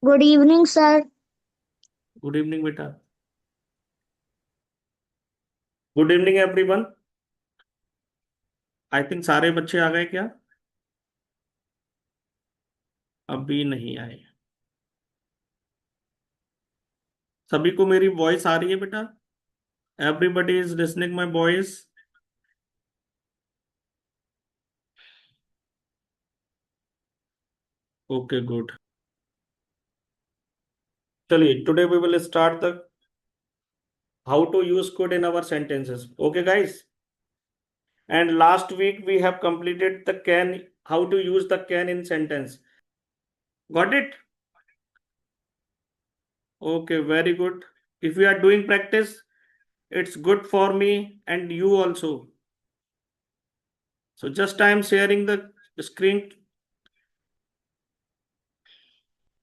Good evening sir. Good evening बेटा। Good evening everyone. I think सारे बच्चे आ गए क्या? अभी नहीं आए। सभी को मेरी वॉइस आ रही है बेटा? Everybody is listening my voice? Okay good. चलिए today we will start the how to use could in our sentences. Okay guys, and last week we have completed the can, how to use the can in sentence. Got it? Okay, very good. If we are doing practice, it's good for me and you also. So just I am sharing the screen.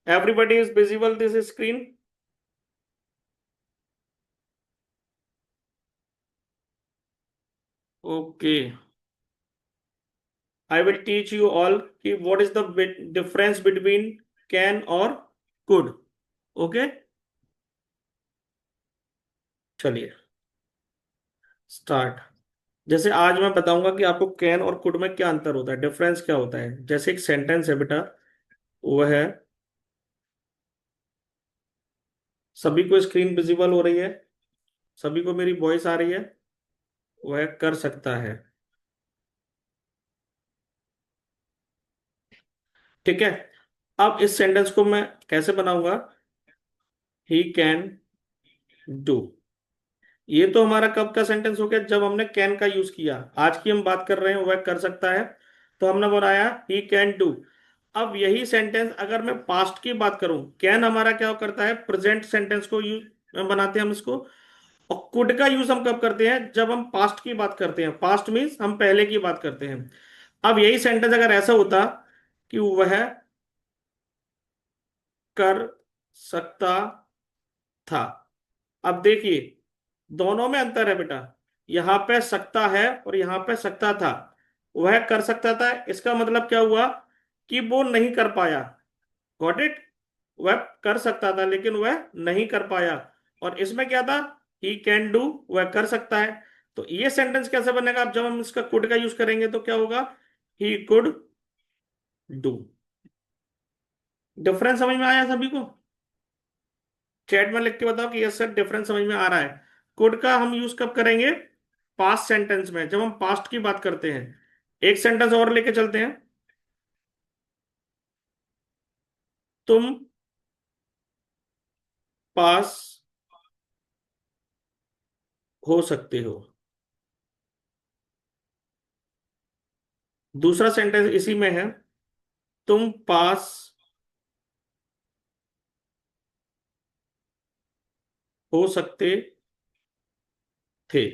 Everybody is visible this screen. Okay. I will teach you all what is the difference between can or could. Okay. चलिए start. जैसे आज मैं बताऊंगा कि आपको can और could में क्या अंतर होता है, डिफरेंस क्या होता है। जैसे एक सेंटेंस है बेटा, वह है, सभी को स्क्रीन विजिबल हो रही है, सभी को मेरी वॉइस आ रही है, वह कर सकता है। ठीक है। अब इस सेंटेंस को मैं कैसे बनाऊंगा? He can do. ये तो हमारा कब का सेंटेंस हो गया? जब हमने कैन का यूज किया। आज की हम बात कर रहे हैं वह कर सकता है, तो हमने बनाया ही कैन डू। अब यही सेंटेंस अगर मैं पास्ट की बात करूं, कैन हमारा क्या करता है, प्रेजेंट सेंटेंस को यूज बनाते हैं हम इसको। और कुड का यूज हम कब करते हैं? जब हम पास्ट की बात करते हैं। पास्ट मीन्स हम पहले की बात करते हैं। अब यही सेंटेंस अगर ऐसा होता कि वह कर सकता था। अब देखिए, दोनों में अंतर है बेटा। यहां पे सकता है और यहां पे सकता था। वह कर सकता था, इसका मतलब क्या हुआ कि वो नहीं कर पाया। Got it? वह कर सकता था लेकिन वह नहीं कर पाया। और इसमें क्या था? ही कैन डू, वह कर सकता है। तो ये सेंटेंस कैसे बनेगा? अब जब हम इसका कुड का यूज करेंगे तो क्या होगा? He could do. डिफरेंस समझ में आया सभी को? चैट में लिख के बताओ कि यस सर, डिफरेंस समझ में आ रहा है। कुड का हम यूज कब करेंगे? पास्ट सेंटेंस में, जब हम पास्ट की बात करते हैं। एक सेंटेंस और लेके चलते हैं। तुम पास हो सकते हो। दूसरा सेंटेंस इसी में है, तुम पास हो सकते थे।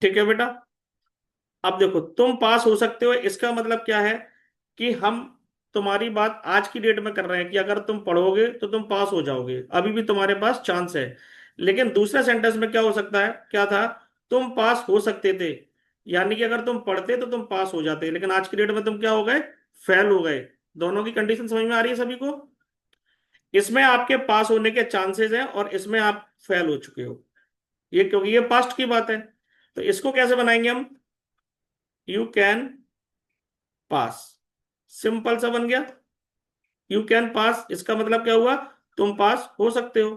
ठीक है बेटा। अब देखो, तुम पास हो सकते हो, इसका मतलब क्या है कि हम तुम्हारी बात आज की डेट में कर रहे हैं कि अगर तुम पढ़ोगे तो तुम पास हो जाओगे, अभी भी तुम्हारे पास चांस है। लेकिन दूसरे सेंटेंस में क्या हो सकता है, क्या था? तुम पास हो सकते थे, यानी कि अगर तुम पढ़ते तो तुम पास हो जाते, लेकिन आज की डेट में तुम क्या हो गए? फेल हो गए। दोनों की कंडीशन समझ में आ रही है सभी को? इसमें आपके पास होने के चांसेस हैं और इसमें आप फेल हो चुके हो। ये क्योंकि ये पास्ट की बात है। तो इसको कैसे बनाएंगे हम? You can pass. सिंपल सा बन गया। यू कैन पास, इसका मतलब क्या हुआ? तुम पास हो सकते हो।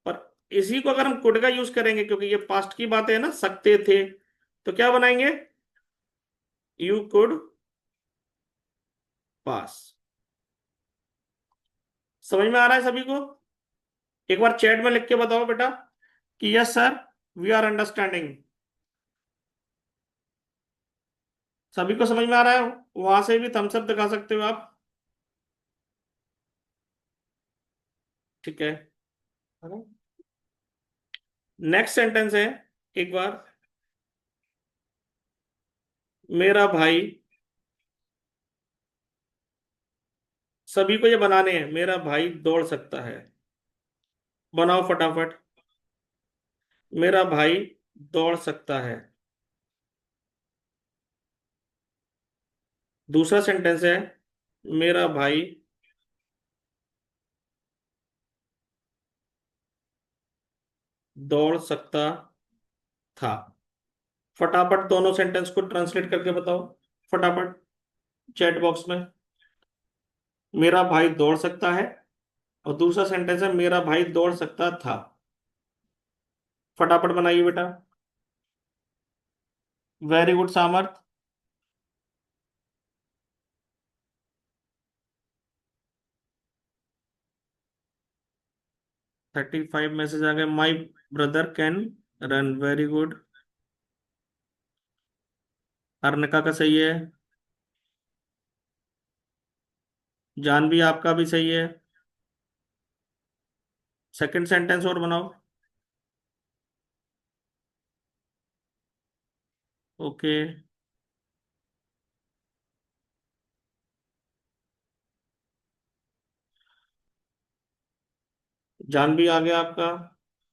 और इसी को अगर हम कुड का यूज करेंगे, क्योंकि ये पास्ट की बात है ना, सकते थे, तो क्या बनाएंगे? You could pass. समझ में आ रहा है सभी को? एक बार चैट में लिख के बताओ बेटा कि yes sir, we are understanding. सभी को समझ में आ रहा है? वहां से भी थम्स अप दिखा सकते हो आप। ठीक है। नेक्स्ट सेंटेंस है, एक बार, मेरा भाई। सभी को ये बनाने हैं, मेरा भाई दौड़ सकता है। बनाओ फटाफट। मेरा भाई दौड़ सकता है। दूसरा सेंटेंस है, मेरा भाई दौड़ सकता था। फटाफट दोनों सेंटेंस को ट्रांसलेट करके बताओ, फटाफट, चैट बॉक्स में। मेरा भाई दौड़ सकता है, और दूसरा सेंटेंस है मेरा भाई दौड़ सकता था। फटाफट बनाइए बेटा। वेरी गुड सामर्थ। 35 मैसेज आ गए। My brother can run, very good. Arnika का सही है। जानवी आपका भी सही है। सेकंड सेंटेंस और बनाओ। ओके। जानवी आ गया आपका।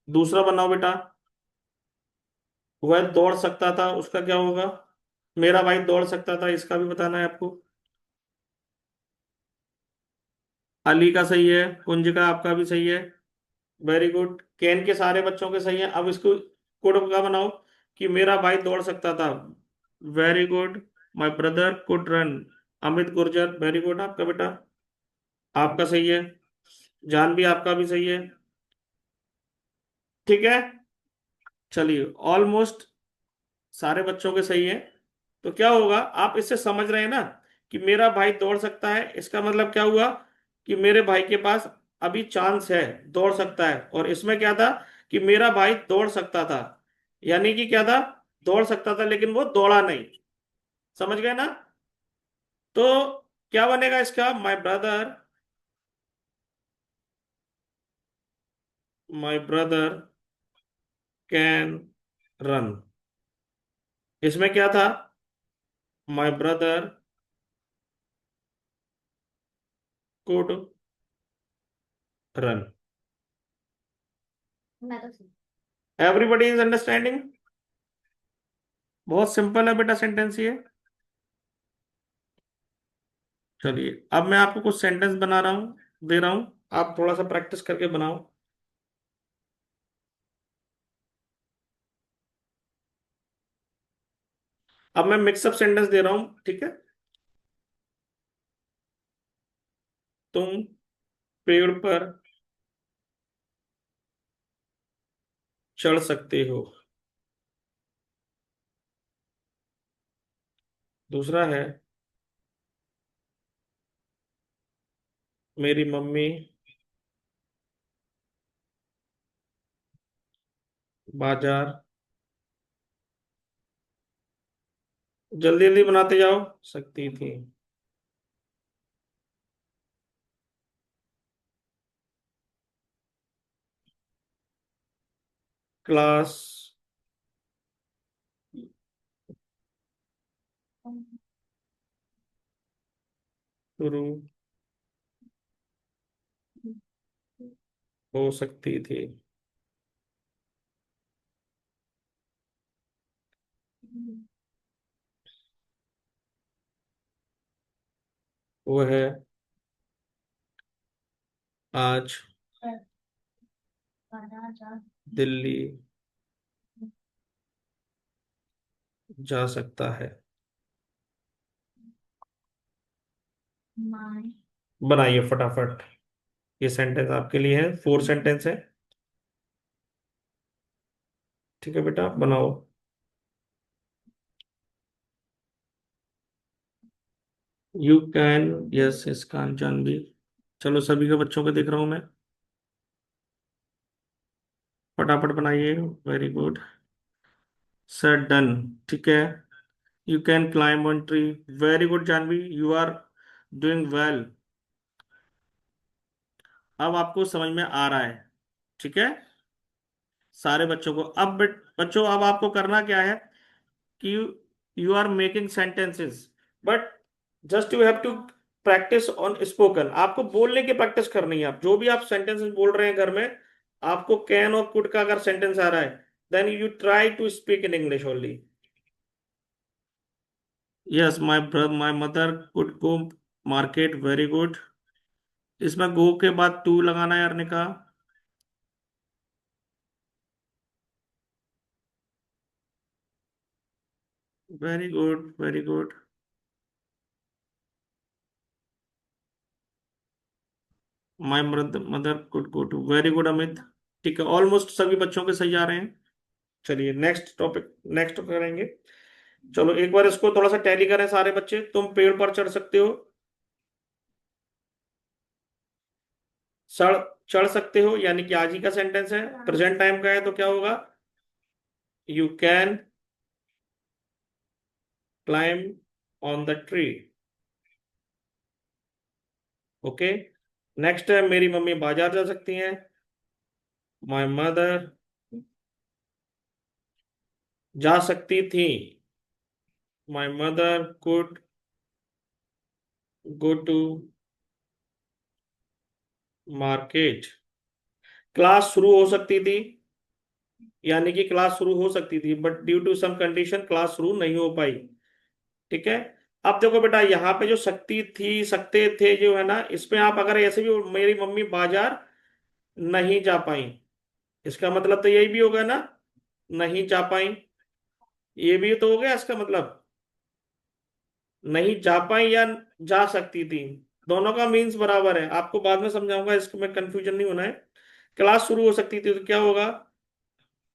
दूसरा बनाओ बेटा। वह दौड़ सकता था, उसका क्या होगा? मेरा भाई दौड़ सकता था, इसका भी बताना है आपको। अली का सही है। कुंज का आपका भी सही है। Very good. केन के सारे बच्चों के सही है। अब इसको कोड का बनाओ कि मेरा भाई दौड़ सकता था। Very good. My brother could run. Amit Gurjar, very good आपका बेटा। आपका सही है। जानवी आपका भी सही है। ठीक है। चलिए, ऑलमोस्ट सारे बच्चों के सही है। तो क्या होगा, आप इससे समझ रहे हैं ना कि मेरा भाई दौड़ सकता है, इसका मतलब क्या हुआ कि मेरे भाई के पास अभी चांस है, दौड़ सकता है। और इसमें क्या था कि मेरा भाई दौड़ सकता था, यानी कि क्या था, दौड़ सकता था लेकिन वो दौड़ा नहीं। समझ गए ना? तो क्या बनेगा इसका? माई ब्रदर कैन रन। इसमें क्या था? My brother could run. Everybody is understanding? बहुत सिंपल है बेटा सेंटेंस ये। चलिए, अब मैं आपको कुछ सेंटेंस बना रहा हूँ, दे रहा हूँ, आप थोड़ा सा प्रैक्टिस करके बनाओ। अब मैं मिक्सअप सेंटेंस दे रहा हूँ, ठीक है? तुम पेड़ पर चढ़ सकते हो। दूसरा है मेरी मम्मी बाजार, जल्दी जल्दी बनाते जाओ, सकती थी। क्लास शुरू हो सकती थी। वह आज दिल्ली जा सकता है। बनाइए फटाफट। ये सेंटेंस आपके लिए है, 4 सेंटेंस है। ठीक है बेटा, बनाओ। यू कैन, यस, इसकान, जानवी। चलो, सभी के बच्चों को देख रहा हूं मैं। फटाफट बनाइए। Very good. Sir done. ठीक है। You can climb on tree. Very good Jahnavi, you are doing well. अब आपको समझ में आ रहा है, ठीक है? सारे बच्चों को अब बच्चों, अब आपको करना क्या है कि you are making sentences, but just you have to practice on spoken. आपको बोलने की प्रैक्टिस करनी है। आप जो भी आप सेंटेंसेस बोल रहे हैं घर में, आपको कैन और कुड का अगर सेंटेंस आ रहा है, then you try to speak in English only. Yes, my mother could go market, very good. इसमें गो के बाद टू लगाना है यार ने कहा। Very good, very good. My mother mother could go to, very good Amit. ठीक है, ऑलमोस्ट सभी बच्चों के सही आ रहे हैं। चलिए नेक्स्ट टॉपिक, नेक्स्ट करेंगे। चलो एक बार इसको थोड़ा सा टैली करें सारे बच्चे। तुम पेड़ पर चढ़ सकते हो। चढ़ चढ़ सकते हो यानी कि आज ही का सेंटेंस है, प्रेजेंट टाइम का है, तो क्या होगा? You can climb on the tree. Okay. Next है, मेरी मम्मी बाजार जा सकती हैं। माय मदर जा सकती थी। My mother could go to market. Class शुरू हो सकती थी, यानी कि क्लास शुरू हो सकती थी but due to some condition class शुरू नहीं हो पाई। ठीक है। अब देखो बेटा, यहाँ पे जो सकती थी, सकते थे जो है ना, इसमें आप अगर ऐसे भी मेरी मम्मी बाजार नहीं जा पाई, इसका मतलब तो यही भी होगा ना, नहीं जा पाई। ये भी तो हो गया इसका मतलब, नहीं जा पाई या जा सकती थी। दोनों का मीन्स बराबर है, आपको बाद में समझाऊंगा, इसमें कंफ्यूजन नहीं होना है। क्लास शुरू हो सकती थी तो क्या होगा?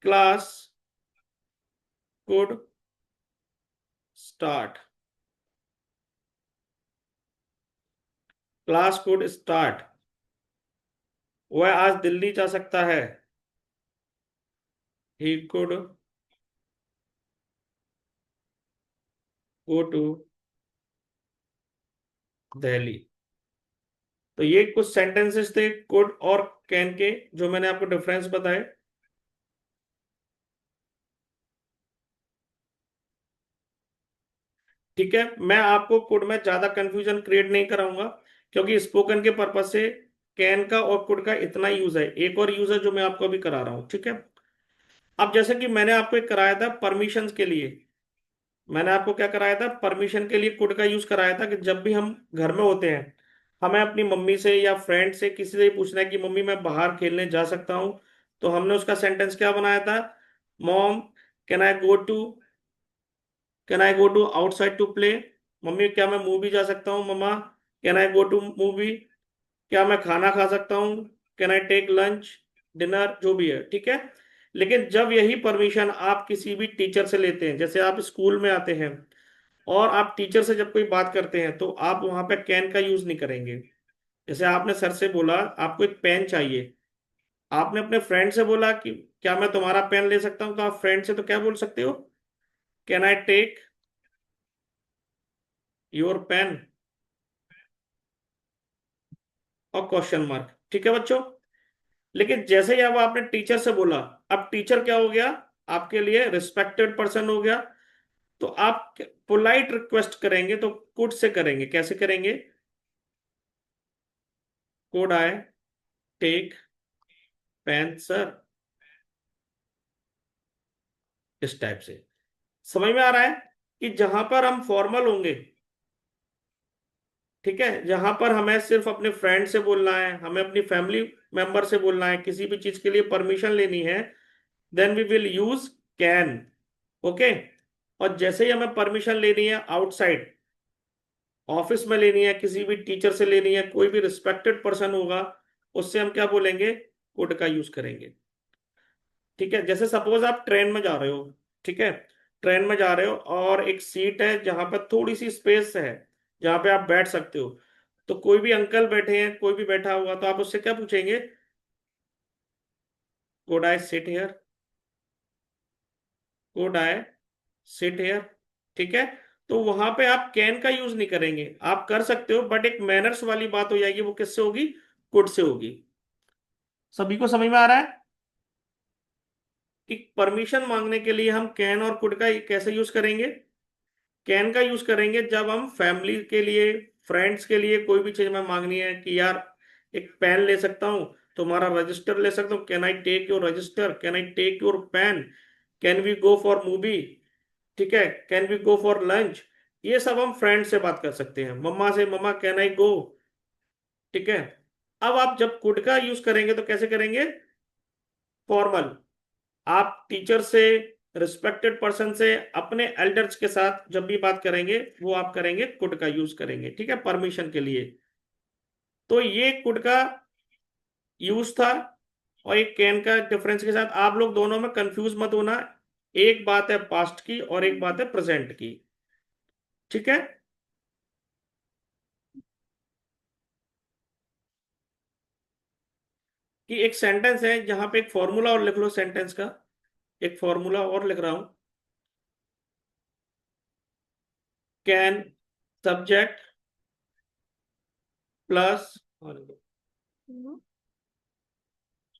Class could start. Class could start. वह आज दिल्ली जा सकता है। He could go to Delhi. तो ये कुछ सेंटेंसेस थे कुड और कैन के, जो मैंने आपको डिफरेंस बताए। ठीक है, मैं आपको कुड में ज्यादा कंफ्यूजन क्रिएट नहीं कराऊंगा, क्योंकि स्पोकन के पर्पज से कैन का और कुड का इतना यूज है। एक और यूज है जो मैं आपको अभी करा रहा हूँ, ठीक है। अब जैसे कि मैंने आपको एक कराया था परमिशंस के लिए, मैंने आपको क्या कराया था, परमिशन के लिए कुड का यूज कराया था कि जब भी हम घर में होते हैं, हमें अपनी मम्मी से या फ्रेंड से किसी से ही पूछना है कि मम्मी मैं बाहर खेलने जा सकता हूँ, तो हमने उसका सेंटेंस क्या बनाया था? Mom can I go to, can I go to outside to play. Mummy क्या मैं मूवी जा सकता हूँ? Mumma can I go to movie. क्या मैं खाना खा सकता हूँ? Can I take lunch, dinner, जो भी है, ठीक है। लेकिन जब यही परमिशन आप किसी भी टीचर से लेते हैं, जैसे आप स्कूल में आते हैं और आप टीचर से जब कोई बात करते हैं, तो आप वहां पे कैन का यूज नहीं करेंगे। जैसे आपने सर से बोला आपको एक पेन चाहिए, आपने अपने फ्रेंड से बोला कि क्या मैं तुम्हारा पेन ले सकता हूँ, तो आप फ्रेंड से तो क्या बोल सकते हो? Can I take your pen, और क्वेश्चन मार्क, ठीक है बच्चों। लेकिन जैसे ही अब आपने टीचर से बोला, अब टीचर क्या हो गया? आपके लिए रिस्पेक्टेड पर्सन हो गया। तो आप पोलाइट रिक्वेस्ट करेंगे तो कुड से करेंगे। कैसे करेंगे? Could I take pen sir, इस टाइप से। समझ में आ रहा है कि जहां पर हम फॉर्मल होंगे, ठीक है, जहां पर हमें सिर्फ अपने फ्रेंड से बोलना है, हमें अपनी फैमिली मेंबर से बोलना है, किसी भी चीज के लिए परमिशन लेनी है, then we will use can. Okay. और जैसे ही हमें परमिशन लेनी है आउटसाइड, ऑफिस में लेनी है, किसी भी टीचर से लेनी है, कोई भी रिस्पेक्टेड पर्सन होगा, उससे हम क्या बोलेंगे? कुड का यूज करेंगे। ठीक है। जैसे सपोज आप ट्रेन में जा रहे हो, ठीक है, ट्रेन में जा रहे हो और एक सीट है जहां पर थोड़ी सी स्पेस है, जहां पे आप बैठ सकते हो, तो कोई भी अंकल बैठे हैं, कोई भी बैठा हुआ, तो आप उससे क्या पूछेंगे? Could I sit here, could I sit here. ठीक है। तो वहां पे आप कैन का यूज नहीं करेंगे, आप कर सकते हो बट एक मैनर्स वाली बात हो जाएगी, वो किससे होगी? कुड से होगी। सभी को समझ में आ रहा है कि परमिशन मांगने के लिए हम कैन और कुड का कैसे यूज करेंगे? कैन का यूज करेंगे जब हम फैमिली के लिए, फ्रेंड्स के लिए कोई भी चीज में मांगनी है कि यार एक पेन ले सकता हूँ, तुम्हारा रजिस्टर ले सकता हूँ, can I take your register, can I take your pen, can we go for movie, ठीक है, can we go for lunch. ये सब हम फ्रेंड से बात कर सकते हैं, मम्मा से, मम्मा कैन आई गो। ठीक है। अब आप जब कुड का यूज करेंगे तो कैसे करेंगे? फॉर्मल। आप टीचर से, रिस्पेक्टेड पर्सन से, अपने एल्डर्स के साथ जब भी बात करेंगे वो आप करेंगे कुड का यूज करेंगे, ठीक है, परमिशन के लिए। तो ये कुड का यूज था। और एक कैन का डिफरेंस के साथ आप लोग दोनों में कंफ्यूज मत होना। एक बात है पास्ट की और एक बात है प्रेजेंट की। ठीक है। कि एक सेंटेंस है जहां पे एक फॉर्मूला और लिख लो सेंटेंस का। एक फॉर्मूला और लिख रहा हूं। Can subject plus,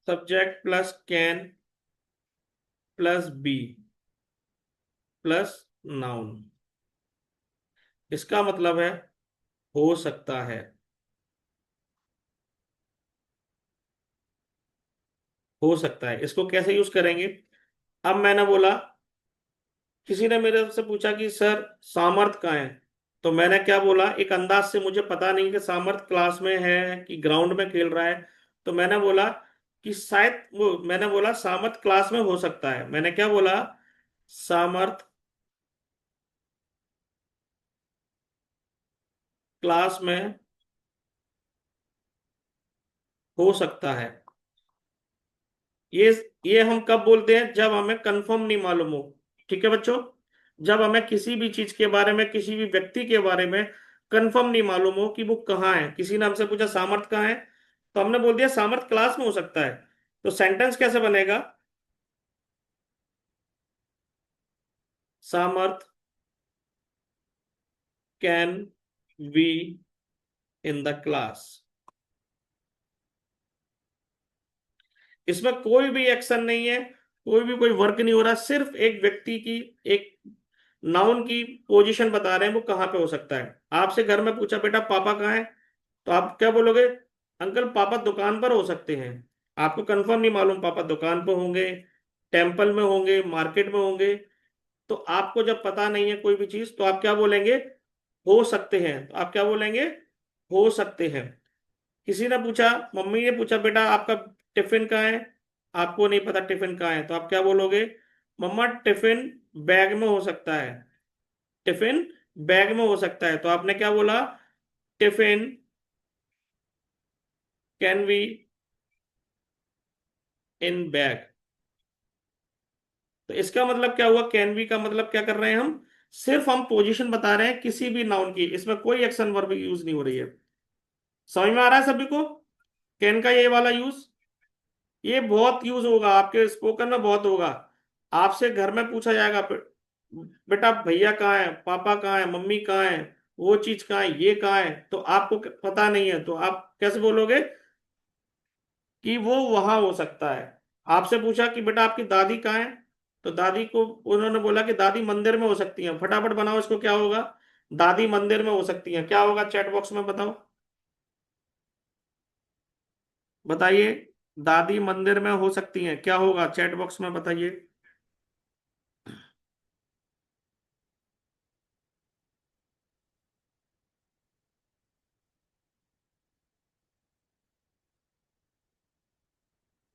subject plus can plus be plus noun. इसका मतलब है हो सकता है। हो सकता है इसको कैसे यूज करेंगे? अब मैंने बोला, किसी ने मेरे से पूछा कि सर सामर्थ कहाँ है? तो मैंने क्या बोला, एक अंदाज से, मुझे पता नहीं कि सामर्थ क्लास में है कि ग्राउंड में खेल रहा है। तो मैंने बोला कि शायद वो, मैंने बोला सामर्थ क्लास में हो सकता है। मैंने क्या बोला? सामर्थ क्लास में हो सकता है। ये ये हम कब बोलते हैं? जब हमें कंफर्म नहीं मालूम हो। ठीक है बच्चों। जब हमें किसी भी चीज के बारे में, किसी भी व्यक्ति के बारे में कंफर्म नहीं मालूम हो कि वो कहाँ है। किसी ने हमसे पूछा सामर्थ कहाँ है, तो हमने बोल दिया सामर्थ क्लास में हो सकता है। तो सेंटेंस कैसे बनेगा? सामर्थ can be in the class. इसमें कोई भी एक्शन नहीं है, कोई भी कोई वर्क नहीं हो रहा, सिर्फ एक व्यक्ति की, एक नाउन की पोजीशन बता रहे हैं वो कहाँ पे हो सकता है। आपसे घर में पूछा बेटा पापा कहाँ है, तो आप क्या बोलोगे? अंकल पापा दुकान पर हो सकते हैं। आपको कंफर्म नहीं मालूम पापा दुकान पर होंगे, टेम्पल में होंगे, मार्केट में होंगे। तो आपको जब पता नहीं है कोई भी चीज, तो आप क्या बोलेंगे? हो सकते हैं। तो आप क्या बोलेंगे? हो सकते हैं। किसी ने पूछा, मम्मी ने पूछा बेटा आपका टिफिन कहाँ है, आपको नहीं पता टिफिन कहाँ है, तो आप क्या बोलोगे? मम्मा टिफिन बैग में हो सकता है। टिफिन बैग में हो सकता है। तो आपने क्या बोला? Tiffin can be in bag. तो इसका मतलब क्या हुआ? कैन बी का मतलब क्या कर रहे हैं हम? सिर्फ हम पोजीशन बता रहे हैं किसी भी नाउन की, इसमें कोई एक्शन वर्ब यूज नहीं हो रही है। समझ में आ रहा है सभी को? कैन का ये वाला यूज, ये बहुत यूज होगा आपके स्पोकन में, बहुत होगा। आपसे घर में पूछा जाएगा, बेटा भैया कहाँ है, पापा कहाँ है, मम्मी कहाँ है, वो चीज कहाँ है, ये कहाँ है, तो आपको पता नहीं है, तो आप कैसे बोलोगे कि वो वहां हो सकता है? आपसे पूछा कि बेटा आपकी दादी कहाँ है, तो दादी को उन्होंने बोला कि दादी मंदिर में हो सकती है। फटाफट बनाओ इसको, क्या होगा? दादी मंदिर में हो सकती है, क्या होगा? चैट बॉक्स में बताओ, बताइए। दादी मंदिर में हो सकती हैं, क्या होगा? चैट बॉक्स में बताइए।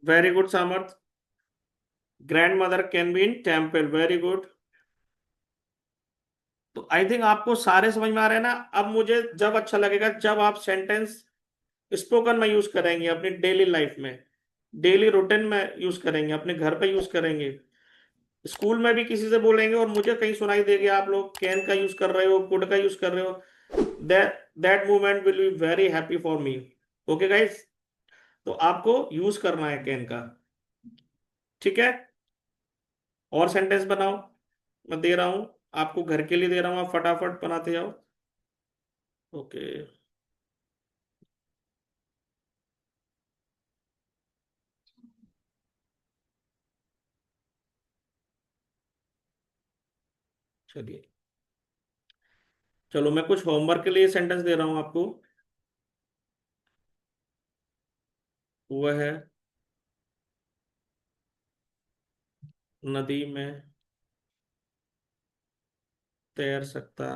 वेरी गुड सामर्थ। Grand mother can be in temple, very good. तो आई थिंक आपको सारे समझ में आ रहे हैं ना? अब मुझे जब अच्छा लगेगा जब आप सेंटेंस स्पोकन में यूज करेंगे, अपनी डेली लाइफ में, डेली रूटीन में यूज करेंगे, अपने घर पे यूज करेंगे, स्कूल में भी किसी से बोलेंगे और मुझे कहीं सुनाई देगी आप लोग कैन का यूज कर रहे हो, कुड का यूज कर रहे हो, that that moment will be very happy for me. Okay guys. तो आपको यूज करना है कैन का। ठीक है। और सेंटेंस बनाओ। मैं दे रहा हूं, आपको घर के लिए दे रहा हूं, आप फटाफट बनाते जाओ। ओके। चलिए, चलो मैं कुछ होमवर्क के लिए सेंटेंस दे रहा हूं आपको। वह है नदी में तैर सकता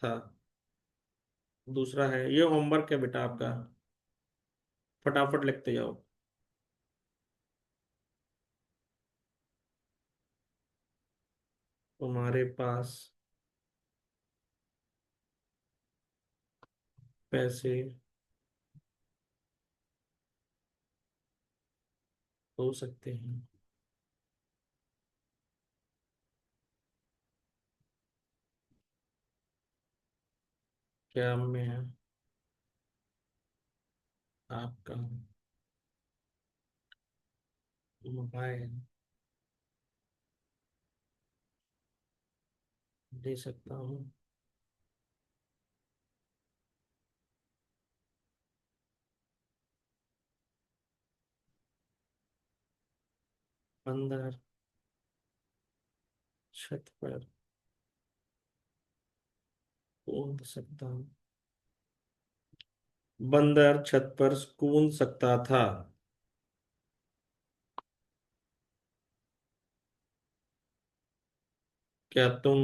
था। दूसरा है, ये होमवर्क है बेटा आपका, फटाफट लिखते जाओ। तुम्हारे पास पैसे हो सकते हैं। क्या मैं आपका मोबाइल दे सकता हूँ? अंदर छत पर कूद सकता हूँ। बंदर छत पर कूद सकता था। क्या तुम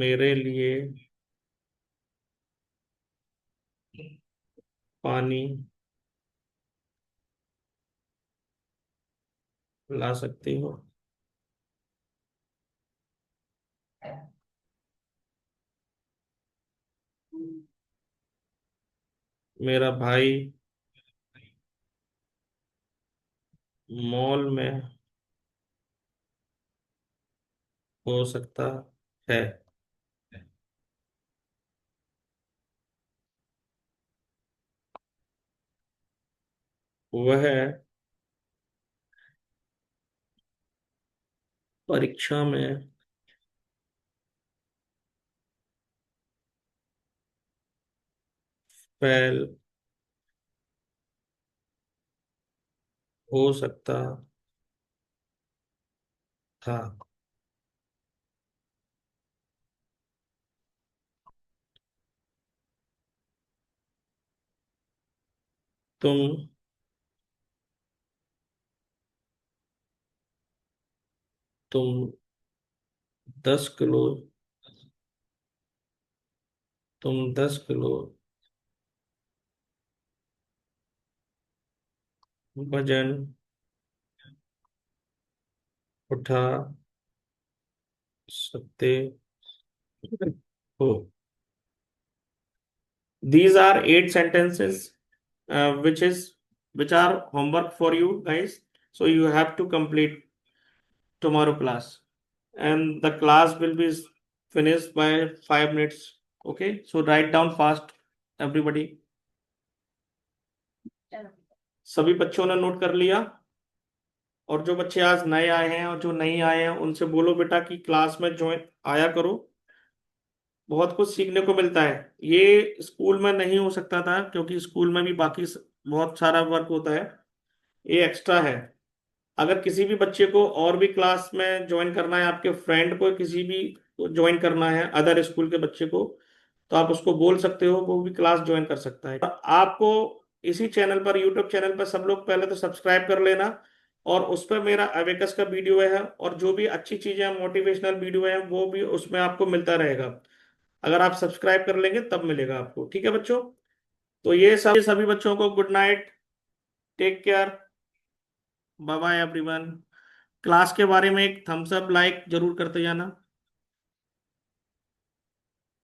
मेरे लिए पानी ला सकती हो? मेरा भाई मॉल में हो सकता है। वह परीक्षा में फेल हो सकता था। तुम 10 किलो, तुम 10 किलो वजन उठा सकते हो। These are 8 sentences, which are homework for you guys. So you have to complete tomorrow class, and the class will be finished by 5 minutes. Okay, so write down fast, everybody. सभी बच्चों ने note कर लिया? और जो बच्चे आज नए आए हैं और जो नहीं आए हैं उनसे बोलो बेटा कि क्लास में ज्वाइन आया करो। बहुत कुछ सीखने को मिलता है। ये स्कूल में नहीं हो सकता था क्योंकि स्कूल में भी बाकी बहुत सारा वर्क होता है, ये एक्स्ट्रा है। अगर किसी भी बच्चे को और भी क्लास में ज्वाइन करना है, आपके फ्रेंड को किसी भी ज्वाइन करना है अदर स्कूल के बच्चे को, तो आप उसको बोल सकते हो, वो भी क्लास ज्वाइन कर सकता है। आपको इसी चैनल पर, यूट्यूब चैनल पर सब लोग पहले तो सब्सक्राइब कर लेना, और उस पर मेरा अवेकस का वीडियो है और जो भी अच्छी चीजें हैं, मोटिवेशनल वीडियो है, वो भी उसमें आपको मिलता रहेगा। अगर आप सब्सक्राइब कर लेंगे तब मिलेगा आपको, ठीक है बच्चों? तो ये सभी बच्चों को good night, take care, bye bye everyone. Class के बारे में एक थम्स अप लाइक जरूर करते जाना।